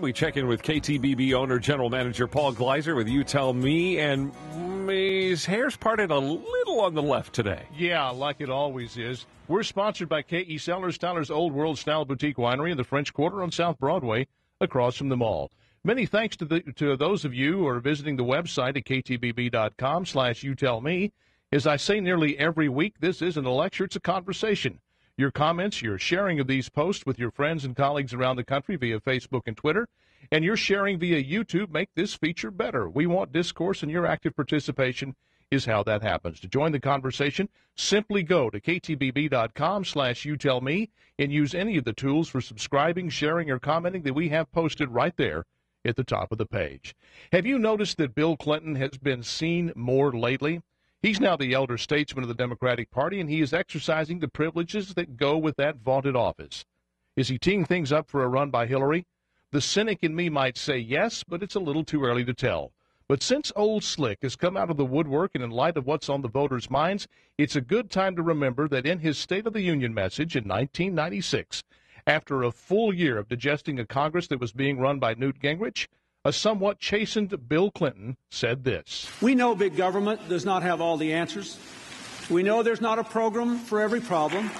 We check in with KTBB owner, General Manager Paul Gleiser with You Tell Me, and his hair's parted a little on the left today. Yeah, like it always is. We're sponsored by K.E. Sellers, Tyler's Old World Style Boutique Winery in the French Quarter on South Broadway, across from the mall. Many thanks to those of you who are visiting the website at ktbb.com/youtellme. As I say nearly every week, this isn't a lecture, it's a conversation. Your comments, your sharing of these posts with your friends and colleagues around the country via Facebook and Twitter, and your sharing via YouTube make this feature better. We want discourse, and your active participation is how that happens. To join the conversation, simply go to ktbb.com/youtellme and use any of the tools for subscribing, sharing, or commenting that we have posted right there at the top of the page. Have you noticed that Bill Clinton has been seen more lately? He's now the elder statesman of the Democratic Party, and he is exercising the privileges that go with that vaunted office. Is he teeing things up for a run by Hillary? The cynic in me might say yes, but it's a little too early to tell. But since Old Slick has come out of the woodwork, and in light of what's on the voters' minds, it's a good time to remember that in his State of the Union message in 1996, after a full year of digesting a Congress that was being run by Newt Gingrich, a somewhat chastened Bill Clinton said this. We know big government does not have all the answers. We know there's not a program for every problem.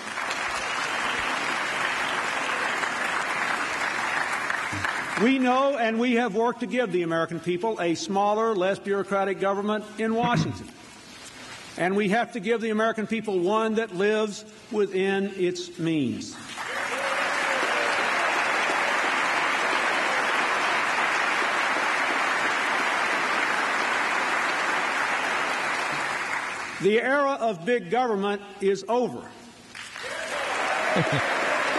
We know and we have worked to give the American people a smaller, less bureaucratic government in Washington. And we have to give the American people one that lives within its means. The era of big government is over.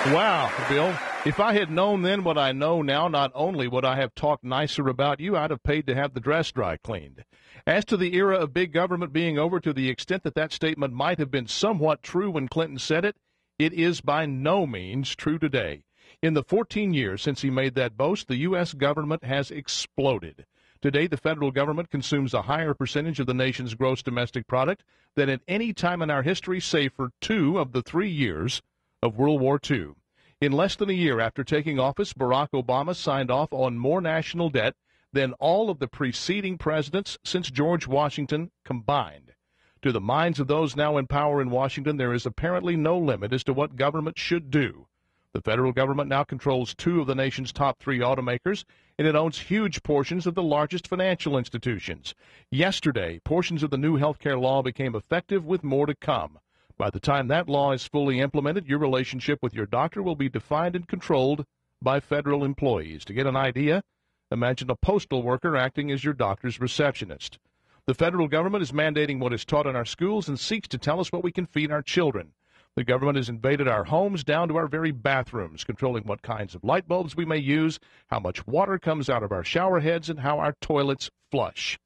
Wow, Bill. If I had known then what I know now, not only would I have talked nicer about you, I'd have paid to have the dress dry cleaned. As to the era of big government being over, to the extent that that statement might have been somewhat true when Clinton said it, it is by no means true today. In the 14 years since he made that boast, the U.S. government has exploded. Today, the federal government consumes a higher percentage of the nation's gross domestic product than at any time in our history, save for 2 of the 3 years of World War II. In less than a year after taking office, Barack Obama signed off on more national debt than all of the preceding presidents since George Washington combined. To the minds of those now in power in Washington, there is apparently no limit as to what government should do. The federal government now controls 2 of the nation's top 3 automakers, and it owns huge portions of the largest financial institutions. Yesterday, portions of the new health care law became effective, with more to come. By the time that law is fully implemented, your relationship with your doctor will be defined and controlled by federal employees. To get an idea, imagine a postal worker acting as your doctor's receptionist. The federal government is mandating what is taught in our schools and seeks to tell us what we can feed our children. The government has invaded our homes down to our very bathrooms, controlling what kinds of light bulbs we may use, how much water comes out of our shower heads, and how our toilets flush.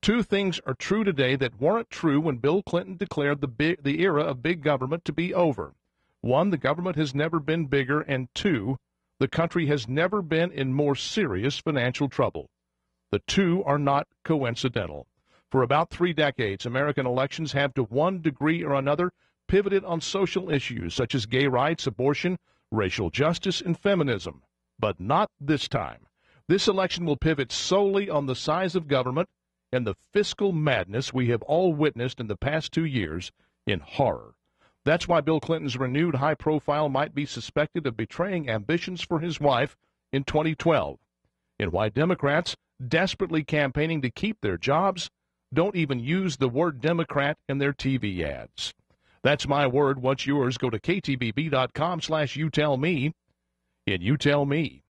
2 things are true today that weren't true when Bill Clinton declared the era of big government to be over. 1, the government has never been bigger, and 2, the country has never been in more serious financial trouble. The 2 are not coincidental. For about 3 decades, American elections have, to one degree or another, pivoted on social issues such as gay rights, abortion, racial justice, and feminism. But not this time. This election will pivot solely on the size of government and the fiscal madness we have all witnessed in the past 2 years in horror. That's why Bill Clinton's renewed high profile might be suspected of betraying ambitions for his wife in 2012, and why Democrats, desperately campaigning to keep their jobs, don't even use the word Democrat in their TV ads. That's my word. What's yours? Go to ktbb.com/youtellme, and you tell me.